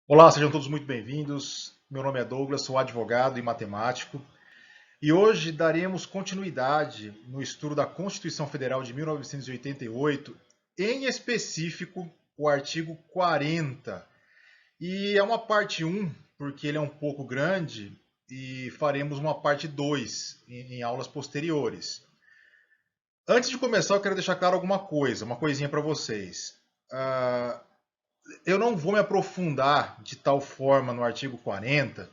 Olá, sejam todos muito bem-vindos. Meu nome é Douglas, sou advogado e matemático e hoje daremos continuidade no estudo da Constituição Federal de 1988, em específico o artigo 40. E é uma parte 1, porque ele é um pouco grande, e faremos uma parte 2 em aulas posteriores. Antes de começar, eu quero deixar claro alguma coisa, uma coisinha para vocês. Ah, eu não vou me aprofundar de tal forma no artigo 40,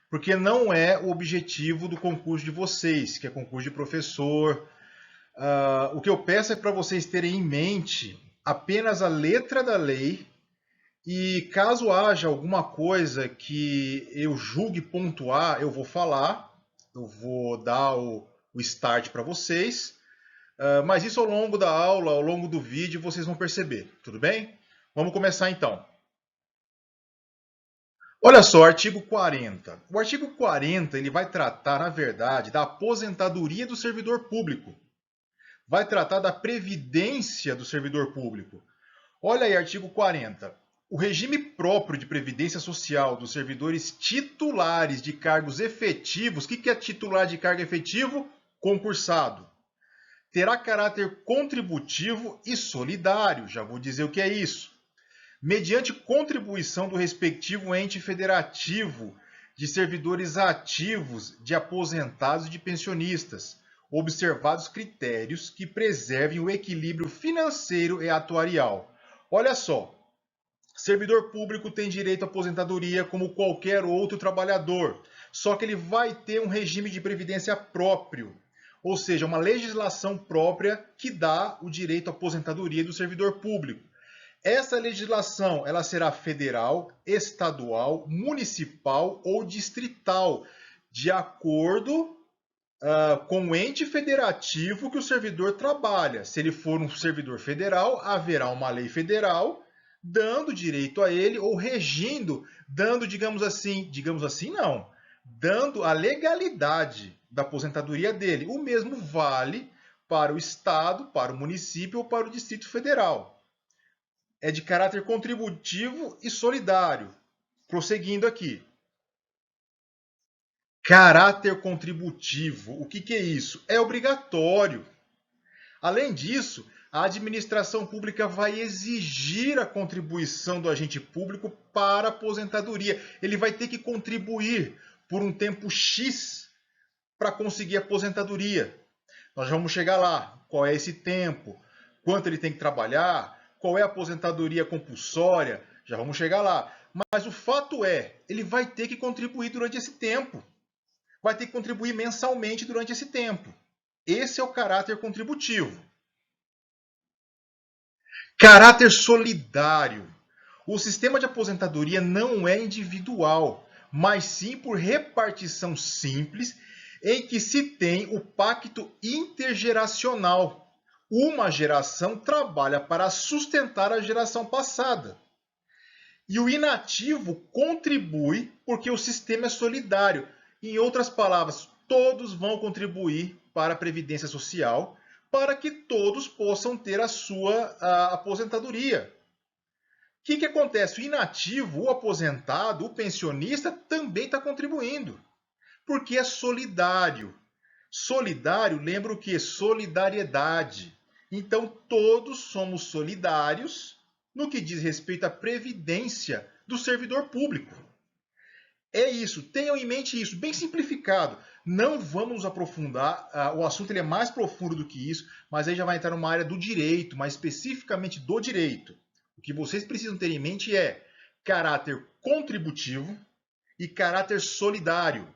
porque não é o objetivo do concurso de vocês, que é concurso de professor. O que eu peço é para vocês terem em mente apenas a letra da lei e caso haja alguma coisa que eu julgue pontuar, eu vou falar, eu vou dar o start para vocês, mas isso ao longo da aula, ao longo do vídeo, vocês vão perceber, tudo bem? Vamos começar então. Olha só, artigo 40. O artigo 40 ele vai tratar, na verdade, da aposentadoria do servidor público. Vai tratar da previdência do servidor público. Olha aí, artigo 40. O regime próprio de previdência social dos servidores titulares de cargos efetivos, o que é titular de cargo efetivo? Concursado. Terá caráter contributivo e solidário. Já vou dizer o que é isso. Mediante contribuição do respectivo ente federativo de servidores ativos, de aposentados e de pensionistas, observados critérios que preservem o equilíbrio financeiro e atuarial. Olha só, servidor público tem direito à aposentadoria como qualquer outro trabalhador, só que ele vai ter um regime de previdência próprio, ou seja, uma legislação própria que dá o direito à aposentadoria do servidor público. Essa legislação ela será federal, estadual, municipal ou distrital, de acordo com o ente federativo que o servidor trabalha. Se ele for um servidor federal, haverá uma lei federal dando direito a ele ou regindo, dando, digamos assim não, dando a legalidade da aposentadoria dele. O mesmo vale para o estado, para o município ou para o Distrito Federal. É de caráter contributivo e solidário. Prosseguindo aqui. Caráter contributivo. O que é isso? É obrigatório. Além disso, a administração pública vai exigir a contribuição do agente público para a aposentadoria. Ele vai ter que contribuir por um tempo X para conseguir a aposentadoria. Nós vamos chegar lá. Qual é esse tempo? Quanto ele tem que trabalhar? Qual é a aposentadoria compulsória? Já vamos chegar lá. Mas o fato é, ele vai ter que contribuir durante esse tempo. Vai ter que contribuir mensalmente durante esse tempo. Esse é o caráter contributivo. Caráter solidário. O sistema de aposentadoria não é individual, mas sim por repartição simples, em que se tem o pacto intergeracional. Uma geração trabalha para sustentar a geração passada. E o inativo contribui porque o sistema é solidário. Em outras palavras, todos vão contribuir para a previdência social para que todos possam ter a sua aposentadoria. O que acontece? O inativo, o aposentado, o pensionista também está contribuindo, porque é solidário. Solidário lembra o que? Solidariedade. Então, todos somos solidários no que diz respeito à previdência do servidor público. É isso, tenham em mente isso, bem simplificado. Não vamos nos aprofundar, o assunto ele é mais profundo do que isso, mas aí já vai entrar numa área do direito, mais especificamente do direito. O que vocês precisam ter em mente é caráter contributivo e caráter solidário.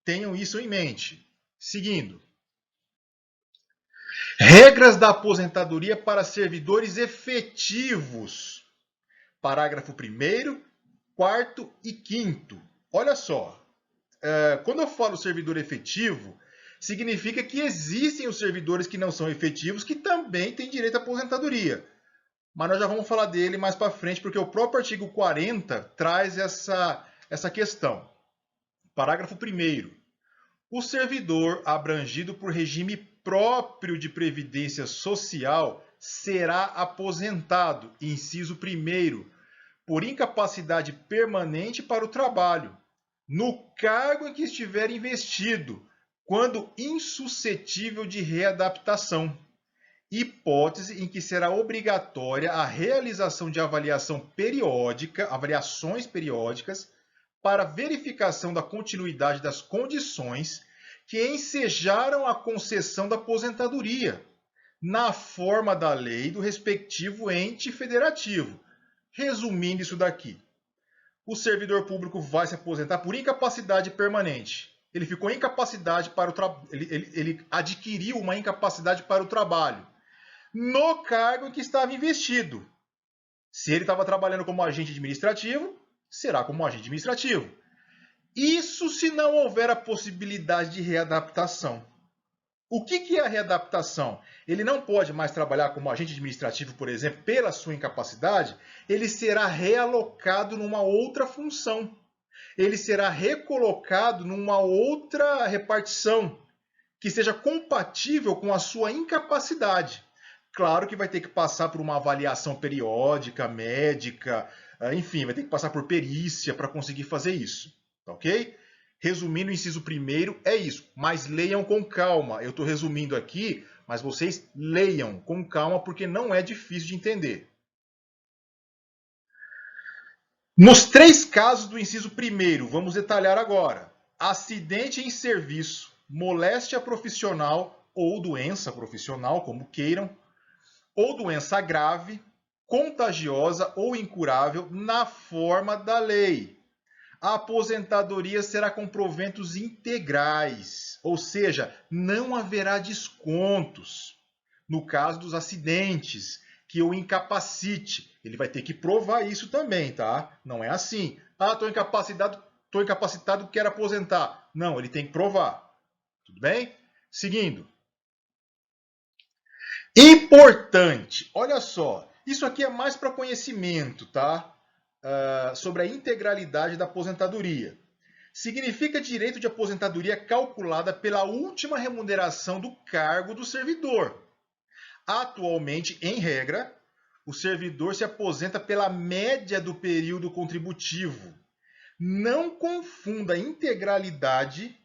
Tenham isso em mente. Seguindo. Regras da aposentadoria para servidores efetivos. Parágrafo 1º, 4º e 5º. Olha só, quando eu falo servidor efetivo, significa que existem os servidores que não são efetivos que também têm direito à aposentadoria. Mas nós já vamos falar dele mais para frente, porque o próprio artigo 40 traz essa questão. Parágrafo 1º. O servidor abrangido por regime próprio de previdência social será aposentado, inciso 1º, por incapacidade permanente para o trabalho, no cargo em que estiver investido, quando insuscetível de readaptação. Hipótese em que será obrigatória a realização de avaliações periódicas para verificação da continuidade das condições que ensejaram a concessão da aposentadoria, na forma da lei do respectivo ente federativo. Resumindo isso daqui, o servidor público vai se aposentar por incapacidade permanente. Ele ficou incapacidade para o ele adquiriu uma incapacidade para o trabalho no cargo em que estava investido. Se ele estava trabalhando como agente administrativo, será como agente administrativo. Isso se não houver a possibilidade de readaptação. O que é a readaptação? Ele não pode mais trabalhar como agente administrativo, por exemplo, pela sua incapacidade, ele será realocado numa outra função. Ele será recolocado numa outra repartição que seja compatível com a sua incapacidade. Claro que vai ter que passar por uma avaliação periódica, médica, enfim, vai ter que passar por perícia para conseguir fazer isso, ok? Resumindo, o inciso 1º é isso, mas leiam com calma. Eu estou resumindo aqui, mas vocês leiam com calma porque não é difícil de entender. Nos 3 casos do inciso 1º, vamos detalhar agora. Acidente em serviço, moléstia profissional ou doença profissional, como queiram, ou doença grave, contagiosa ou incurável na forma da lei. A aposentadoria será com proventos integrais, ou seja, não haverá descontos. No caso dos acidentes, que o incapacite, ele vai ter que provar isso também, tá? Não é assim. Ah, estou incapacitado, quero aposentar. Não, ele tem que provar. Tudo bem? Seguindo. Importante, olha só, isso aqui é mais para conhecimento, tá? Sobre a integralidade da aposentadoria. Significa direito de aposentadoria calculada pela última remuneração do cargo do servidor. Atualmente, em regra, o servidor se aposenta pela média do período contributivo. Não confunda integralidade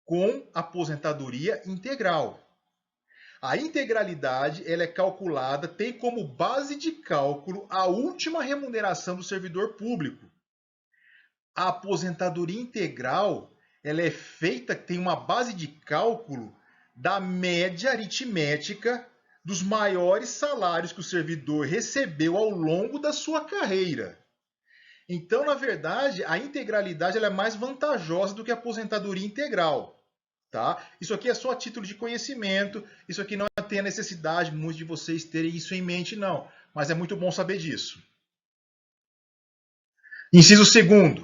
com aposentadoria integral. A integralidade ela é calculada, tem como base de cálculo a última remuneração do servidor público. A aposentadoria integral ela é feita, tem uma base de cálculo da média aritmética dos maiores salários que o servidor recebeu ao longo da sua carreira. Então, na verdade, a integralidade ela é mais vantajosa do que a aposentadoria integral. Tá? Isso aqui é só a título de conhecimento, isso aqui não tem a necessidade muitos de vocês terem isso em mente, não. Mas é muito bom saber disso. Inciso 2º.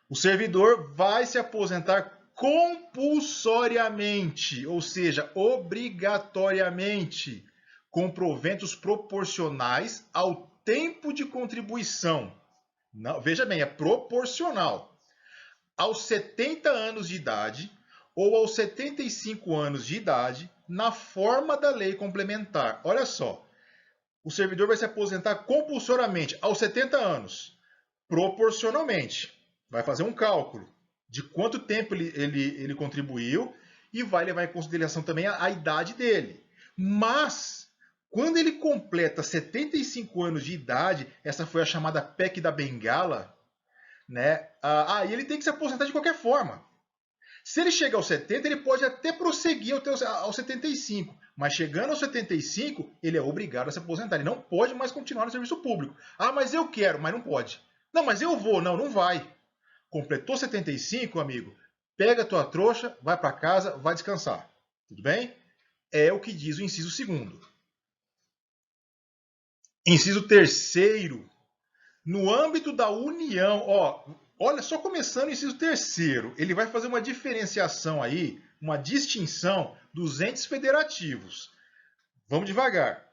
O servidor vai se aposentar compulsoriamente, ou seja, obrigatoriamente, com proventos proporcionais ao tempo de contribuição. Não, veja bem, é proporcional. Aos 70 anos de idade ou aos 75 anos de idade, na forma da lei complementar. Olha só, o servidor vai se aposentar compulsoriamente aos 70 anos, proporcionalmente. Vai fazer um cálculo de quanto tempo ele contribuiu e vai levar em consideração também a idade dele. Mas, quando ele completa 75 anos de idade, essa foi a chamada PEC da Bengala, né? Aí ele tem que se aposentar de qualquer forma. Se ele chega aos 70, ele pode até prosseguir aos 75, mas chegando aos 75, ele é obrigado a se aposentar. Ele não pode mais continuar no serviço público. Ah, mas eu quero, mas não pode. Não, mas eu vou. Não, não vai. Completou 75, amigo, pega a tua trouxa, vai para casa, vai descansar. Tudo bem? É o que diz o inciso 2º. Inciso 3º. No âmbito da União, olha, só começando o inciso 3º, ele vai fazer uma diferenciação aí, uma distinção dos entes federativos. Vamos devagar.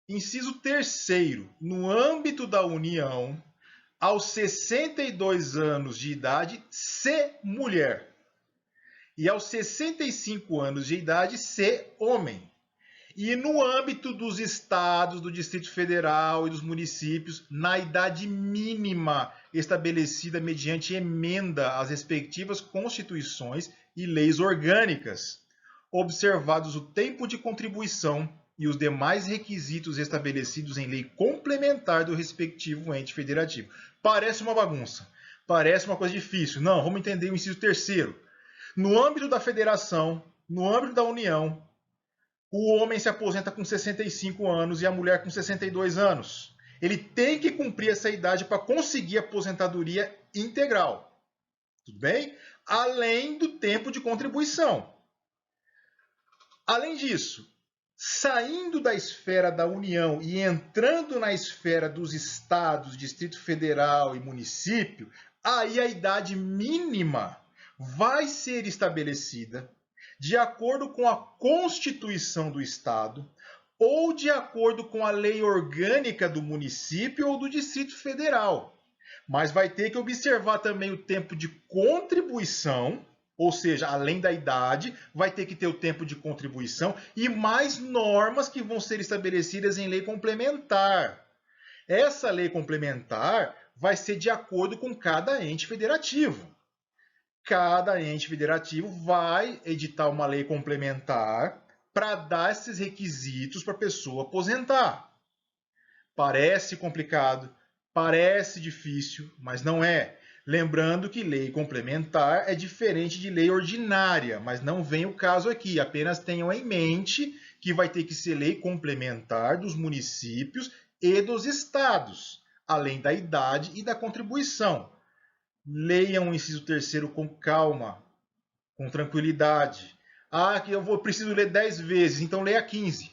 Inciso 3º, no âmbito da União, aos 62 anos de idade, se mulher. E aos 65 anos de idade, se homem. E no âmbito dos estados, do Distrito Federal e dos municípios, na idade mínima estabelecida mediante emenda às respectivas constituições e leis orgânicas, observados o tempo de contribuição e os demais requisitos estabelecidos em lei complementar do respectivo ente federativo. Parece uma bagunça, parece uma coisa difícil. Não, vamos entender o inciso terceiro. No âmbito da federação, no âmbito da União, o homem se aposenta com 65 anos e a mulher com 62 anos. Ele tem que cumprir essa idade para conseguir a aposentadoria integral. Tudo bem? Além do tempo de contribuição. Além disso, saindo da esfera da União e entrando na esfera dos estados, Distrito Federal e município, aí a idade mínima vai ser estabelecida de acordo com a Constituição do Estado ou de acordo com a lei orgânica do município ou do Distrito Federal. Mas vai ter que observar também o tempo de contribuição, ou seja, além da idade, vai ter que ter o tempo de contribuição e mais normas que vão ser estabelecidas em lei complementar. Essa lei complementar vai ser de acordo com cada ente federativo. Cada ente federativo vai editar uma lei complementar para dar esses requisitos para a pessoa aposentar. Parece complicado, parece difícil, mas não é. Lembrando que lei complementar é diferente de lei ordinária, mas não vem o caso aqui. Apenas tenham em mente que vai ter que ser lei complementar dos municípios e dos estados, além da idade e da contribuição. Leiam o inciso terceiro com calma, com tranquilidade. Ah, que eu preciso ler 10 vezes, então leia 15,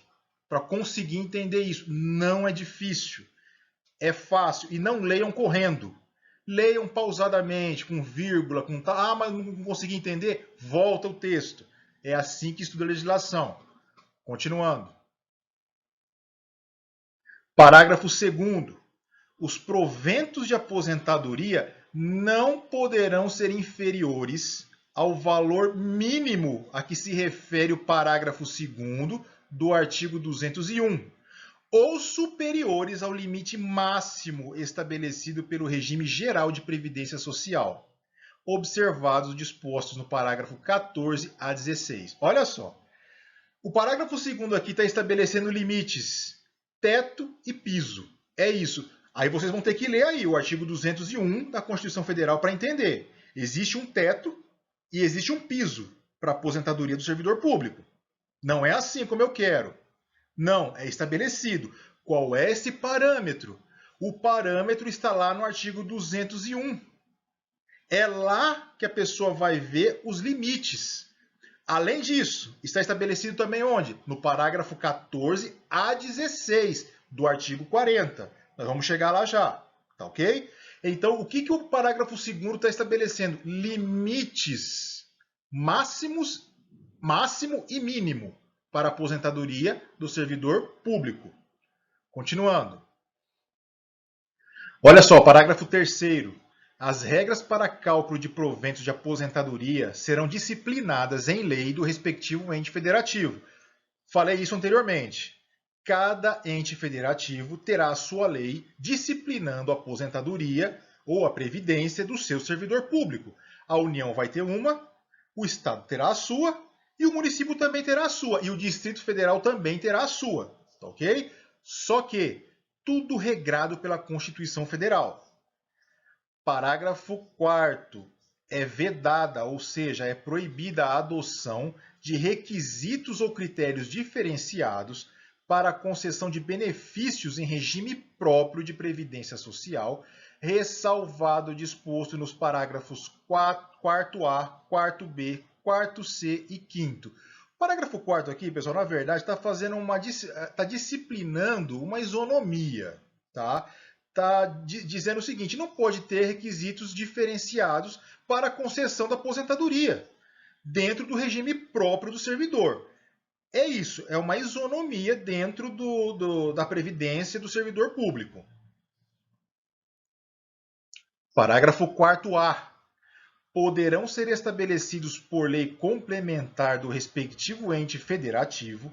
para conseguir entender isso. Não é difícil, é fácil. E não leiam correndo. Leiam pausadamente, com vírgula, com tal. Ah, mas não consegui entender? Volta o texto. É assim que estuda a legislação. Continuando. Parágrafo 2º. Os proventos de aposentadoria não poderão ser inferiores ao valor mínimo a que se refere o parágrafo 2º do artigo 201, ou superiores ao limite máximo estabelecido pelo regime geral de previdência social, observados os dispostos no parágrafo 14 a 16. Olha só, o parágrafo 2º aqui está estabelecendo limites, teto e piso. É isso. Aí vocês vão ter que ler aí o artigo 201 da Constituição Federal para entender. Existe um teto e existe um piso para a aposentadoria do servidor público. Não é assim como eu quero. Não, é estabelecido. Qual é esse parâmetro? O parâmetro está lá no artigo 201. É lá que a pessoa vai ver os limites. Além disso, está estabelecido também onde? No parágrafo 14 a 16 do artigo 40. Nós vamos chegar lá já, tá ok? Então, o que o parágrafo 2º está estabelecendo? Limites máximo e mínimo para a aposentadoria do servidor público. Continuando. Olha só, parágrafo 3º. As regras para cálculo de proventos de aposentadoria serão disciplinadas em lei do respectivo ente federativo. Falei isso anteriormente. Cada ente federativo terá a sua lei disciplinando a aposentadoria ou a previdência do seu servidor público. A União vai ter uma, o Estado terá a sua e o município também terá a sua. E o Distrito Federal também terá a sua. Tá ok? Só que tudo regrado pela Constituição Federal. Parágrafo 4º. É vedada, ou seja, é proibida a adoção de requisitos ou critérios diferenciados para a concessão de benefícios em regime próprio de previdência social, ressalvado o disposto nos parágrafos 4º-A, 4º-B, 4º-C e 5º. O parágrafo 4º aqui, pessoal, na verdade, está disciplinando uma isonomia, tá? Está dizendo o seguinte, não pode ter requisitos diferenciados para a concessão da aposentadoria dentro do regime próprio do servidor. É isso, é uma isonomia dentro da previdência do servidor público. Parágrafo 4º-A. Poderão ser estabelecidos por lei complementar do respectivo ente federativo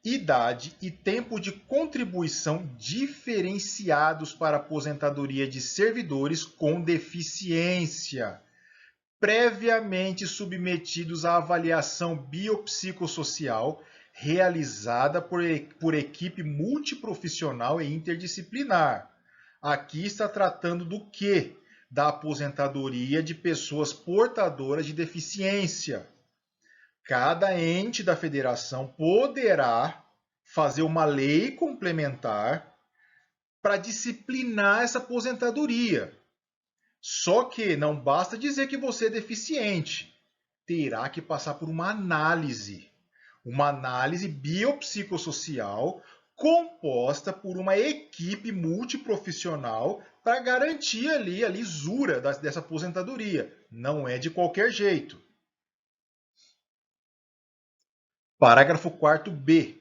idade e tempo de contribuição diferenciados para a aposentadoria de servidores com deficiência, previamente submetidos à avaliação biopsicossocial realizada por equipe multiprofissional e interdisciplinar. Aqui está tratando do quê? Da aposentadoria de pessoas portadoras de deficiência. Cada ente da federação poderá fazer uma lei complementar para disciplinar essa aposentadoria. Só que não basta dizer que você é deficiente. Terá que passar por uma análise biopsicossocial composta por uma equipe multiprofissional para garantir ali a lisura dessa aposentadoria. Não é de qualquer jeito. Parágrafo 4b.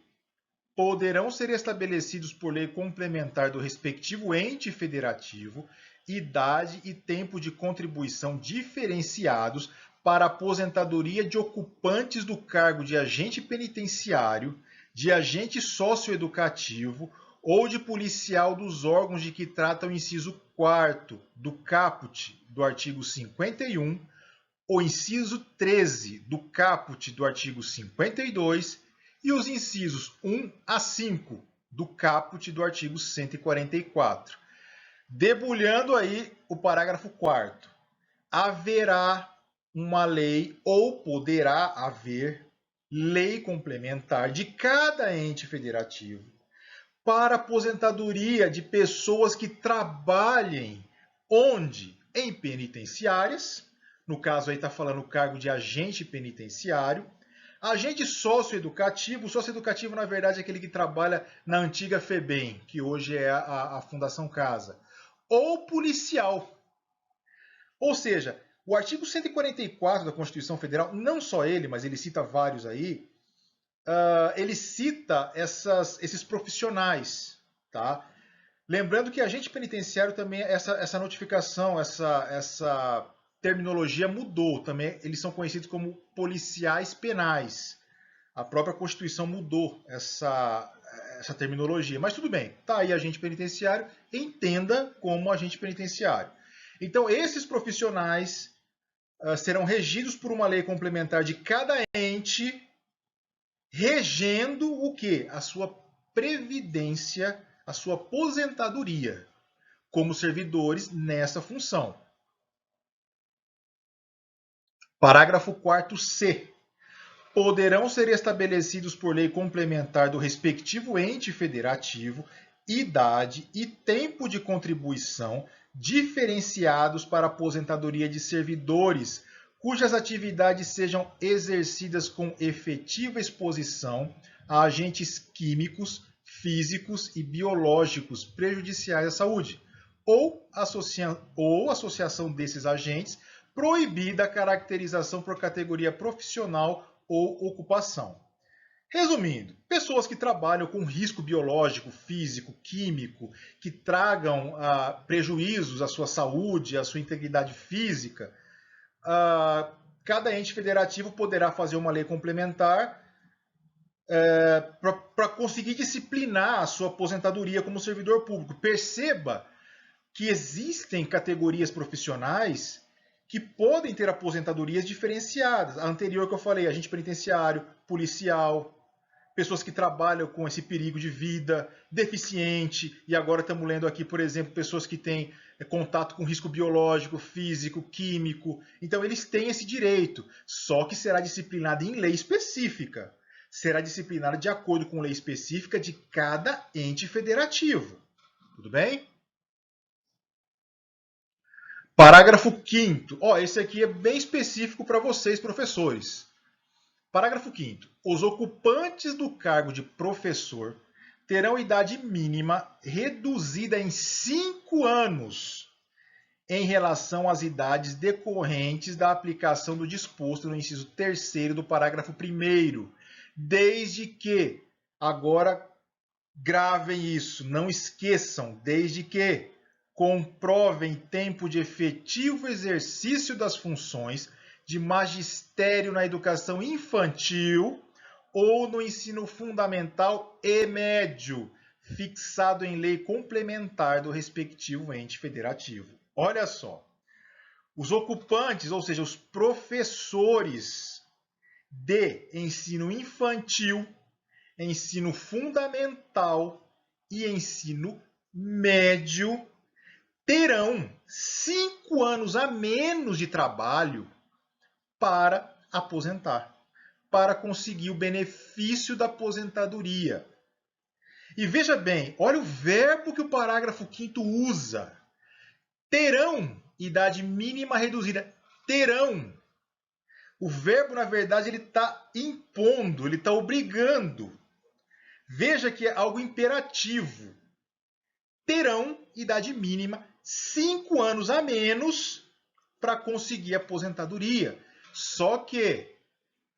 Poderão ser estabelecidos por lei complementar do respectivo ente federativo idade e tempo de contribuição diferenciados para aposentadoria de ocupantes do cargo de agente penitenciário, de agente socioeducativo ou de policial dos órgãos de que trata o inciso 4º do caput do artigo 51, o inciso 13 do caput do artigo 52 e os incisos 1 a 5 do caput do artigo 144. Debulhando aí o parágrafo 4º. Haverá uma lei ou poderá haver lei complementar de cada ente federativo para aposentadoria de pessoas que trabalhem onde? Em penitenciárias, no caso aí está falando o cargo de agente penitenciário, agente socioeducativo na verdade é aquele que trabalha na antiga FEBEM, que hoje é a Fundação Casa, ou policial. Ou seja, o artigo 144 da Constituição Federal, não só ele, mas ele cita vários aí, ele cita esses profissionais, tá? Lembrando que agente penitenciário também, essa notificação, essa terminologia mudou também, eles são conhecidos como policiais penais. A própria Constituição mudou essa terminologia, mas tudo bem, tá aí agente penitenciário, entenda como agente penitenciário. Então, esses profissionais serão regidos por uma lei complementar de cada ente, regendo o quê? A sua previdência, a sua aposentadoria como servidores nessa função. Parágrafo 4c. Poderão ser estabelecidos por lei complementar do respectivo ente federativo idade e tempo de contribuição diferenciados para aposentadoria de servidores cujas atividades sejam exercidas com efetiva exposição a agentes químicos, físicos e biológicos prejudiciais à saúde, ou associação desses agentes proibida a caracterização por categoria profissional ou ocupação. Resumindo, pessoas que trabalham com risco biológico, físico, químico, que tragam prejuízos à sua saúde, à sua integridade física, cada ente federativo poderá fazer uma lei complementar para conseguir disciplinar a sua aposentadoria como servidor público. Perceba que existem categorias profissionais que podem ter aposentadorias diferenciadas. A anterior que eu falei, agente penitenciário, policial, pessoas que trabalham com esse perigo de vida, deficiente, e agora estamos lendo aqui, por exemplo, pessoas que têm contato com risco biológico, físico, químico. Então, eles têm esse direito, só que será disciplinado em lei específica. Será disciplinado de acordo com lei específica de cada ente federativo. Tudo bem? Parágrafo 5º. Esse aqui é bem específico para vocês, professores. Parágrafo 5º. Os ocupantes do cargo de professor terão idade mínima reduzida em 5 anos em relação às idades decorrentes da aplicação do disposto no inciso 3º do parágrafo 1º, desde que, agora gravem isso, não esqueçam, desde que comprovem tempo de efetivo exercício das funções de magistério na educação infantil ou no ensino fundamental e médio, fixado em lei complementar do respectivo ente federativo. Olha só, os ocupantes, ou seja, os professores de ensino infantil, ensino fundamental e ensino médio terão 5 anos a menos de trabalho para aposentar, para conseguir o benefício da aposentadoria. E veja bem, olha o verbo que o parágrafo 5º usa. Terão idade mínima reduzida. Terão. O verbo, na verdade, ele está impondo, ele está obrigando. Veja que é algo imperativo. Terão idade mínima 5 anos a menos para conseguir a aposentadoria. Só que,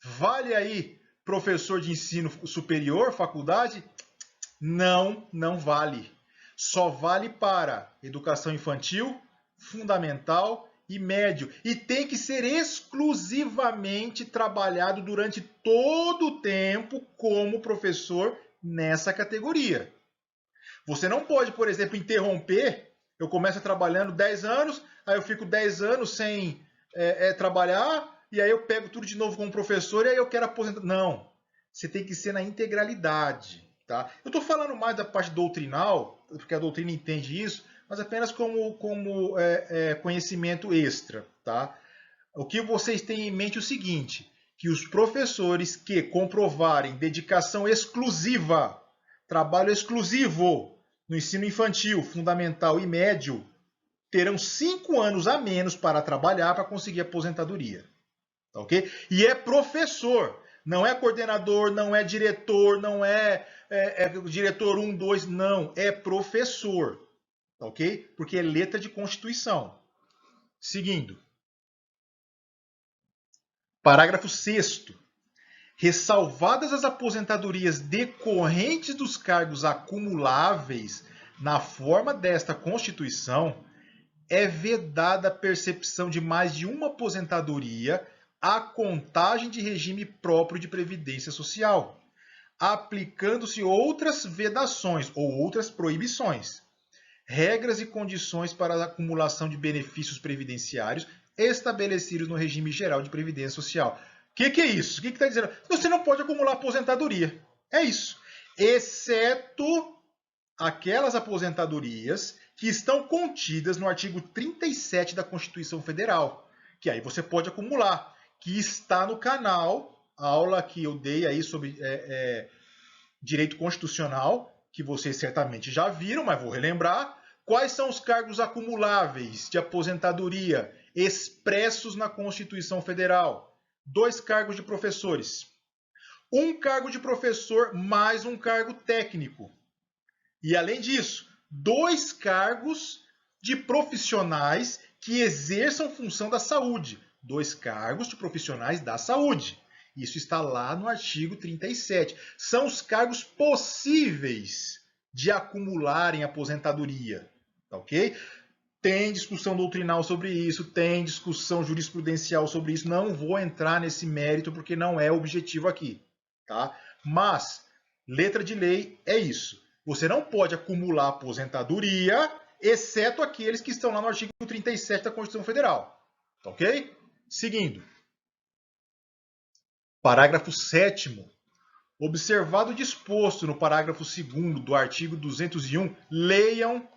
vale aí professor de ensino superior, faculdade? Não, não vale. Só vale para educação infantil, fundamental e médio. E tem que ser exclusivamente trabalhado durante todo o tempo como professor nessa categoria. Você não pode, por exemplo, interromper. Eu começo trabalhando 10 anos, aí eu fico 10 anos sem trabalhar, e aí eu pego tudo de novo como professor e aí eu quero aposentar. Não, você tem que ser na integralidade. Tá? Eu estou falando mais da parte doutrinal, porque a doutrina entende isso, mas apenas como conhecimento extra. Tá? O que vocês têm em mente é o seguinte, que os professores que comprovarem dedicação exclusiva, trabalho exclusivo no ensino infantil, fundamental e médio, terão 5 anos a menos para trabalhar para conseguir aposentadoria. Tá, ok? E é professor, não é coordenador, não é diretor, não é diretor 1, 2, não, é professor. Tá, ok? Porque é letra de Constituição. Seguindo. Parágrafo 6º. Ressalvadas as aposentadorias decorrentes dos cargos acumuláveis na forma desta Constituição, é vedada a percepção de mais de uma aposentadoria à contagem de regime próprio de previdência social, aplicando-se outras vedações ou outras proibições, regras e condições para a acumulação de benefícios previdenciários estabelecidos no regime geral de previdência social. O que é isso? O que está dizendo? Você não pode acumular aposentadoria. É isso. Exceto aquelas aposentadorias que estão contidas no artigo 37 da Constituição Federal, que aí você pode acumular, que está no canal, a aula que eu dei aí sobre direito constitucional, que vocês certamente já viram, mas vou relembrar. Quais são os cargos acumuláveis de aposentadoria expressos na Constituição Federal? 2 cargos de professores. 1 cargo de professor mais 1 cargo técnico. E, além disso, 2 cargos de profissionais que exerçam função da saúde. 2 cargos de profissionais da saúde. Isso está lá no artigo 37. São os cargos possíveis de acumularem aposentadoria. Tá, ok? Tem discussão doutrinal sobre isso, tem discussão jurisprudencial sobre isso. Não vou entrar nesse mérito porque não é o objetivo aqui. Tá? Mas, letra de lei é isso. Você não pode acumular aposentadoria, exceto aqueles que estão lá no artigo 37 da Constituição Federal. Tá, ok? Seguindo. Parágrafo 7º. Observado o disposto no parágrafo 2º do artigo 201, leiam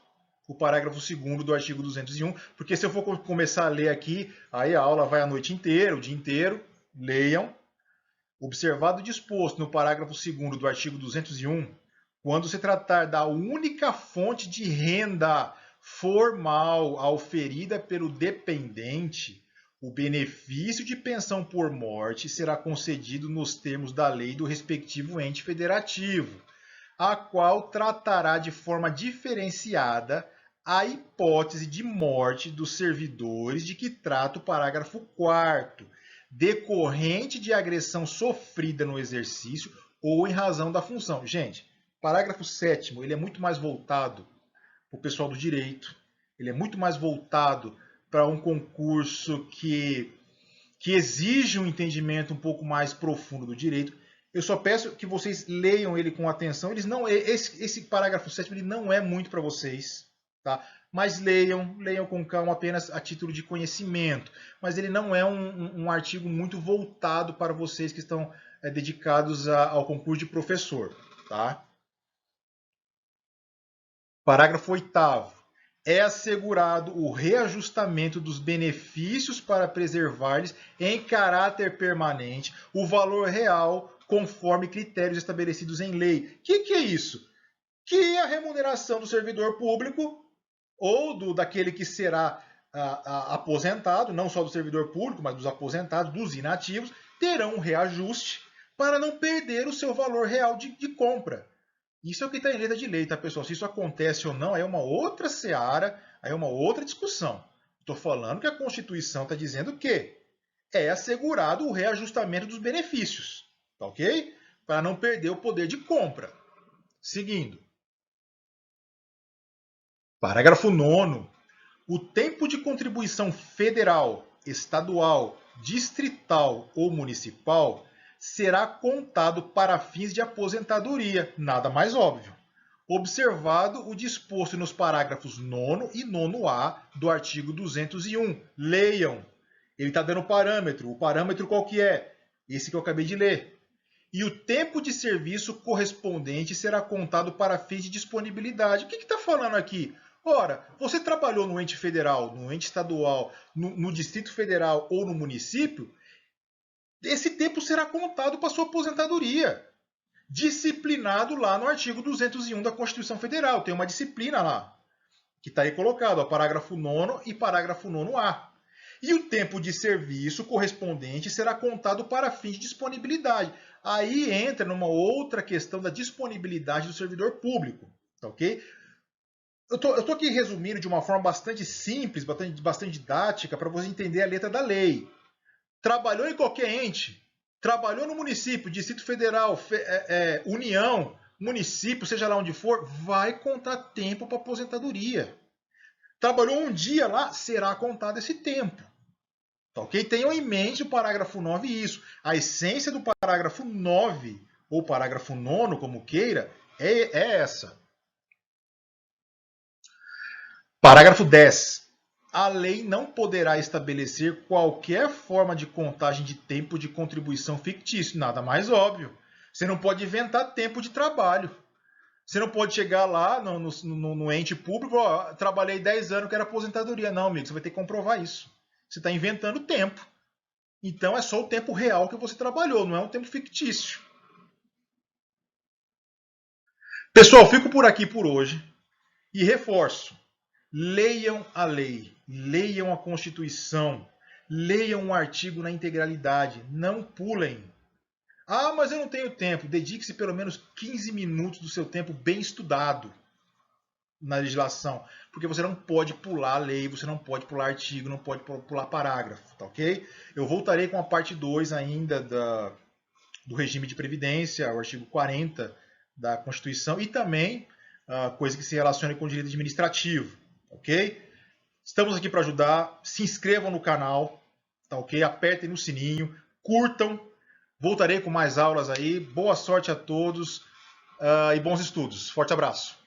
o parágrafo 2º do artigo 201, porque se eu for começar a ler aqui, aí a aula vai a noite inteira, o dia inteiro. Leiam. Observado o disposto no parágrafo 2º do artigo 201, quando se tratar da única fonte de renda formal auferida pelo dependente, o benefício de pensão por morte será concedido nos termos da lei do respectivo ente federativo, a qual tratará de forma diferenciada a hipótese de morte dos servidores de que trata o parágrafo 4º, decorrente de agressão sofrida no exercício ou em razão da função. Gente, parágrafo 7º, ele é muito mais voltado para o pessoal do direito, ele é muito mais voltado para um concurso que exige um entendimento um pouco mais profundo do direito. Eu só peço que vocês leiam ele com atenção. Esse parágrafo 7 ele não é muito para vocês, tá? Mas leiam com calma apenas a título de conhecimento. Mas ele não é um artigo muito voltado para vocês que estão dedicados ao concurso de professor, tá? Parágrafo 8º. É assegurado o reajustamento dos benefícios para preservar-lhes em caráter permanente o valor real conforme critérios estabelecidos em lei. O que é isso? Que a remuneração do servidor público ou daquele que será aposentado, não só do servidor público, mas dos aposentados, dos inativos, terão um reajuste para não perder o seu valor real de compra. Isso é o que está em letra de lei, tá, pessoal? Se isso acontece ou não, aí é uma outra seara, aí é uma outra discussão. Estou falando que a Constituição está dizendo que é assegurado o reajustamento dos benefícios, tá ok? Para não perder o poder de compra. Seguindo. Parágrafo 9º. O tempo de contribuição federal, estadual, distrital ou municipal será contado para fins de aposentadoria, nada mais óbvio. Observado o disposto nos parágrafos 9º e 9A do artigo 201. Leiam. Ele está dando parâmetro. O parâmetro qual que é? Esse que eu acabei de ler. E o tempo de serviço correspondente será contado para fins de disponibilidade. O que está falando aqui? Ora, você trabalhou no ente federal, no ente estadual, no Distrito Federal ou no município, esse tempo será contado para sua aposentadoria. Disciplinado lá no artigo 201 da Constituição Federal. Tem uma disciplina lá, que está aí colocado, ó, parágrafo 9º e parágrafo 9A. E o tempo de serviço correspondente será contado para fins de disponibilidade. Aí entra numa outra questão da disponibilidade do servidor público, tá ok? Eu tô aqui resumindo de uma forma bastante simples, bastante didática, para você entender a letra da lei. Trabalhou em qualquer ente, trabalhou no município, Distrito Federal, União, município, seja lá onde for, vai contar tempo para aposentadoria. Trabalhou um dia lá, será contado esse tempo. Tá ok? Tenham em mente o parágrafo 9 isso. A essência do parágrafo 9, ou parágrafo 9º, como queira, é essa. Parágrafo 10. A lei não poderá estabelecer qualquer forma de contagem de tempo de contribuição fictício. Nada mais óbvio. Você não pode inventar tempo de trabalho. Você não pode chegar lá no ente público, ó, trabalhei 10 anos, quero aposentadoria. Não, amigo, você vai ter que comprovar isso. Você está inventando tempo. Então é só o tempo real que você trabalhou, não é um tempo fictício. Pessoal, fico por aqui por hoje e reforço. Leiam a lei, leiam a Constituição, leiam um artigo na integralidade, não pulem. Ah, mas eu não tenho tempo. Dedique-se pelo menos 15 minutos do seu tempo bem estudado na legislação, porque você não pode pular a lei, você não pode pular artigo, não pode pular parágrafo, tá ok? Eu voltarei com a parte 2 ainda do regime de previdência, o artigo 40 da Constituição, e também coisa que se relaciona com o direito administrativo, ok? Estamos aqui para ajudar, se inscrevam no canal, tá ok? Apertem no sininho, curtam, voltarei com mais aulas aí, boa sorte a todos e bons estudos. Forte abraço!